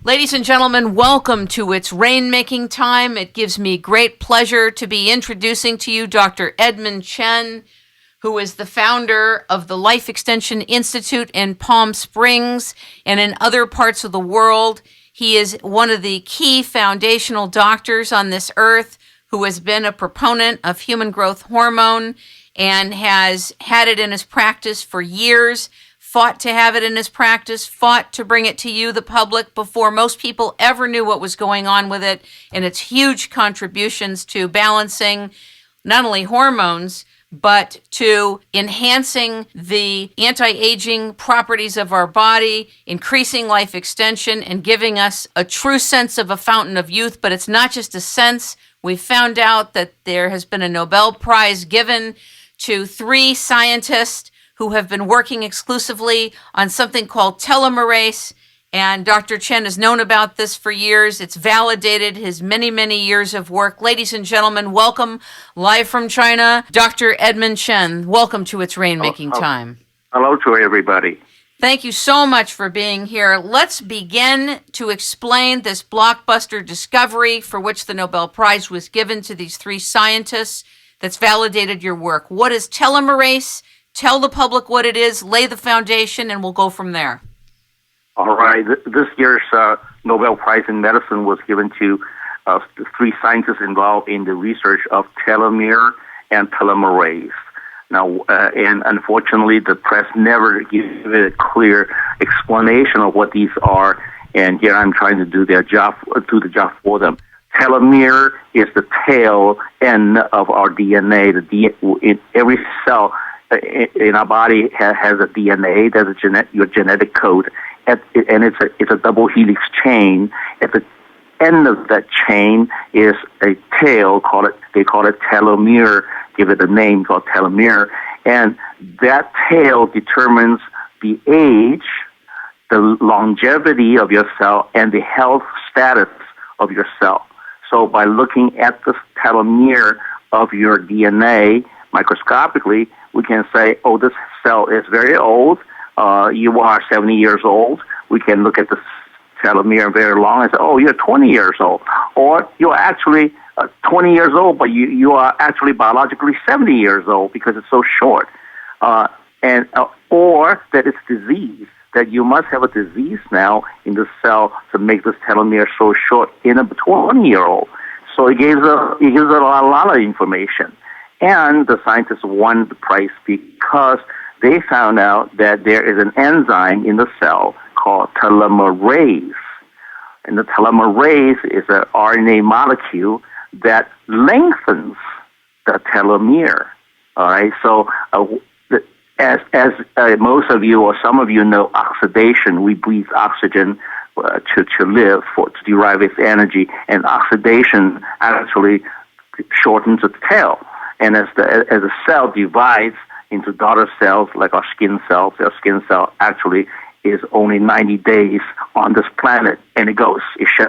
Ladies and gentlemen, welcome to It's Rainmaking Time. It gives me great pleasure to be introducing to you Dr. Edmund Chein, who is the founder of the Life Extension Institute in Palm Springs and in other parts of the world. He is one of the key foundational doctors on this earth who has been a proponent of human growth hormone and has had it in his practice for years, fought to have it in his practice, fought to bring it to you, the public, before most people ever knew what was going on with it, and its huge contributions to balancing not only hormones, but to enhancing the anti-aging properties of our body, increasing life extension, and giving us a true sense of a fountain of youth. But it's not just a sense. We found out that there has been a Nobel Prize given to 3 scientists who have been working exclusively on something called telomerase. And Dr. Chein has known about this for years. It's validated his many, many years of work. Ladies and gentlemen, welcome live from China, Dr. Edmund Chein. Welcome to It's Rainmaking Time. Hello to everybody. Thank you so much for being here. Let's begin to explain this blockbuster discovery for which the Nobel Prize was given to these 3 scientists that's validated your work. What is telomerase? Tell the public what it is, lay the foundation, and we'll go from there. All right. This year's Nobel Prize in Medicine was given to the 3 scientists involved in the research of telomere and telomerase. Now, and unfortunately, the press never gave it a clear explanation of what these are, and here I'm trying to do the job for them. Telomere is the tail end of our DNA. In every cell in our body has a DNA. There's your genetic code, and it's a double helix chain. At the end of that chain is a tail they call it telomere. Give it a name called telomere, and that tail determines the age, the longevity of your cell, and the health status of your cell. So by looking at the telomere of your DNA microscopically, we can say, oh, this cell is very old. You are 70 years old. We can look at the telomere very long and say, oh, you're 20 years old. Or you're actually 20 years old, but you are actually biologically 70 years old because it's so short. Or that it's disease, that you must have a disease now in the cell to make this telomere so short in a 20-year-old. So it gives a lot of information. And the scientists won the prize because they found out that there is an enzyme in the cell called telomerase. And the telomerase is an RNA molecule that lengthens the telomere. All right. So as most of you or some of you know, oxidation, we breathe oxygen to live, to derive its energy, and oxidation actually shortens its tail. And as the cell divides into daughter cells, like our skin cells actually is only 90 days on this planet, and it goes.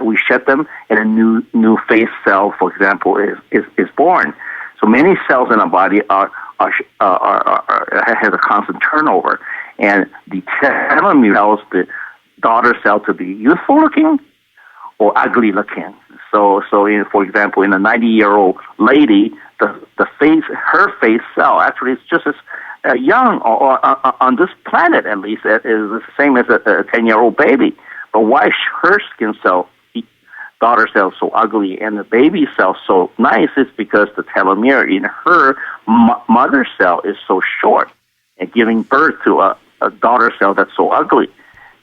We shed them, and a new phase cell, for example, is born. So many cells in our body has a constant turnover, and the telomere tells the daughter cell to be youthful looking or ugly looking. So for example, in a 90-year-old lady, her face cell actually is just as young, or on this planet at least, is the same as a 10-year-old baby. But why is her skin cell, daughter cell, so ugly and the baby cell so nice? Is because the telomere in her mother cell is so short, and giving birth to a daughter cell that's so ugly.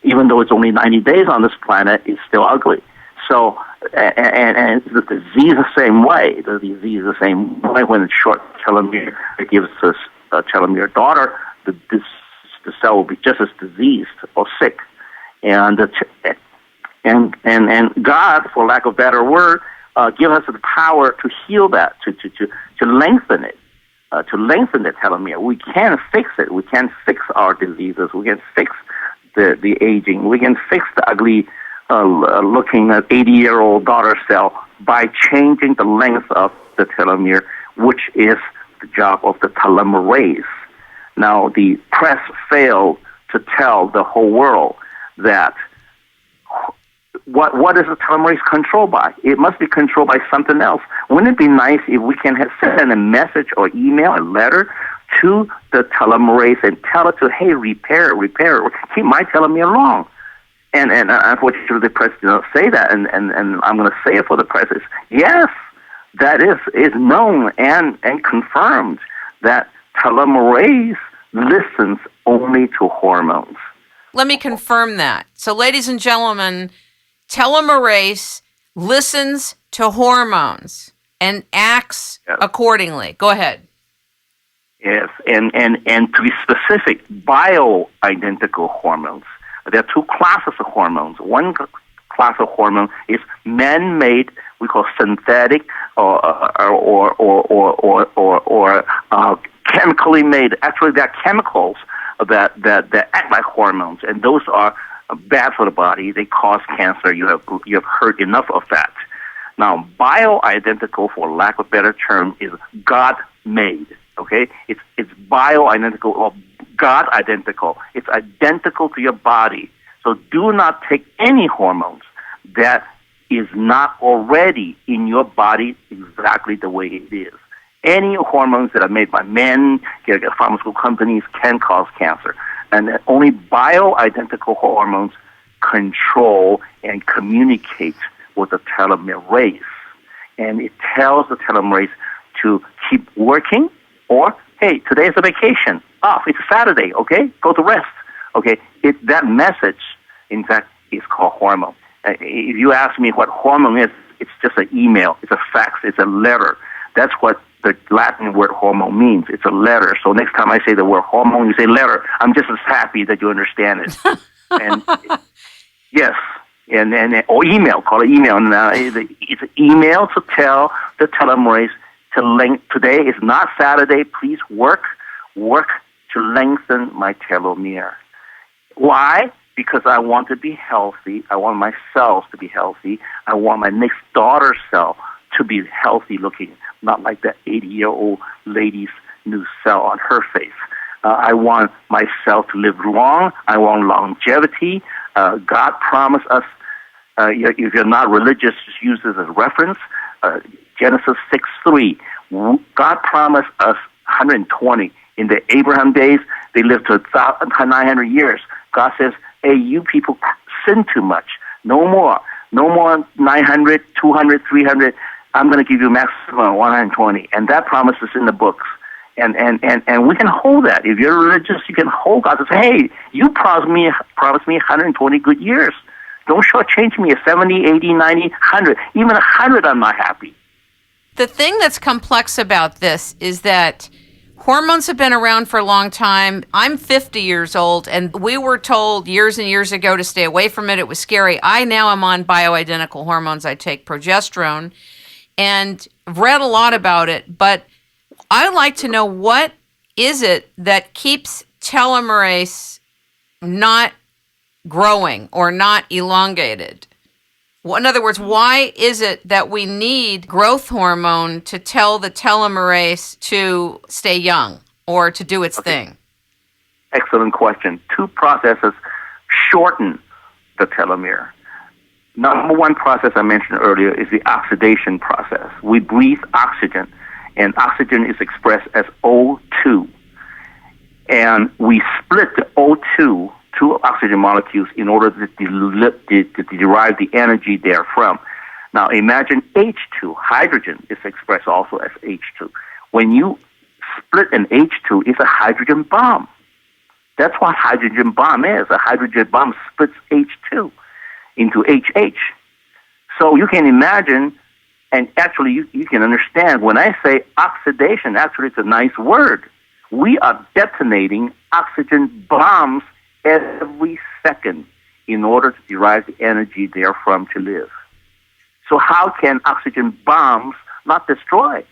Even though it's only 90 days on this planet, it's still ugly. So, and the disease the same way. The disease the same way when it's short telomere, it gives us a telomere daughter, the cell will be just as diseased or sick. And God, for lack of a better word, give us the power to heal that, to lengthen it, to lengthen the telomere. We can fix it. We can fix our diseases. We can fix the aging. We can fix the ugly looking at 80-year-old daughter cell by changing the length of the telomere, which is the job of the telomerase. Now, the press failed to tell the whole world that what is the telomerase controlled by? It must be controlled by something else. Wouldn't it be nice if we can send a message or email, a letter to the telomerase and tell it to, hey, repair, keep my telomere long. And unfortunately, the press did not say that, and I'm going to say it for the press. Yes, that is known and confirmed that telomerase listens only to hormones. Let me confirm that. So, ladies and gentlemen, telomerase listens to hormones and acts accordingly. Go ahead. Yes, and to be specific, bioidentical hormones. There are two classes of hormones. One class of hormone is man-made, we call synthetic, or chemically made. Actually, there are chemicals that act like hormones, and those are bad for the body. They cause cancer. You have heard enough of that. Now, bioidentical, for lack of a better term, is God-made. Okay, it's bioidentical or God identical. It's identical to your body. So do not take any hormones that is not already in your body exactly the way it is. Any hormones that are made by men, pharmaceutical companies, can cause cancer. And only bioidentical hormones control and communicate with the telomerase. And it tells the telomerase to keep working, or, hey, today is a vacation. Off. It's a Saturday, okay? Go to rest. Okay? That message, in fact, is called hormone. If you ask me what hormone is, it's just an email. It's a fax. It's a letter. That's what the Latin word hormone means. It's a letter. So next time I say the word hormone, you say letter. I'm just as happy that you understand it. And yes, and or email. Call it email. And it's an email to tell the telomerase today is not Saturday. Please work to lengthen my telomere. Why? Because I want to be healthy. I want my cells to be healthy. I want my next daughter's cell to be healthy looking, not like that 80-year-old lady's new cell on her face. I want my cell to live long. I want longevity. God promised us, if you're not religious, just use this as a reference, Genesis 6:3. God promised us 120. In the Abraham days, they lived to 900 years. God says, hey, you people sin too much. No more 900, 200, 300. I'm going to give you maximum 120. And that promise is in the books. And we can hold that. If you're religious, you can hold God and say, hey, you promised me 120 good years. Don't shortchange me at 70, 80, 90, 100. Even 100, I'm not happy. The thing that's complex about this is that hormones have been around for a long time. I'm 50 years old, and we were told years and years ago to stay away from it. It was scary. I now am on bioidentical hormones. I take progesterone, and I've read a lot about it, but I'd like to know, what is it that keeps telomerase not growing or not elongated? Well, in other words, why is it that we need growth hormone to tell the telomerase to stay young or to do its thing? Excellent question. Two processes shorten the telomere. Number one process I mentioned earlier is the oxidation process. We breathe oxygen, and oxygen is expressed as O2. And we split the O2, two oxygen molecules, in order to derive the energy therefrom. Now imagine H2, hydrogen, is expressed also as H2. When you split an H2, it's a hydrogen bomb. That's what hydrogen bomb is. A hydrogen bomb splits H2 into HH. So you can imagine, and actually you can understand, when I say oxidation, actually it's a nice word. We are detonating oxygen bombs every second in order to derive the energy therefrom to live. So how can oxygen bombs not destroy?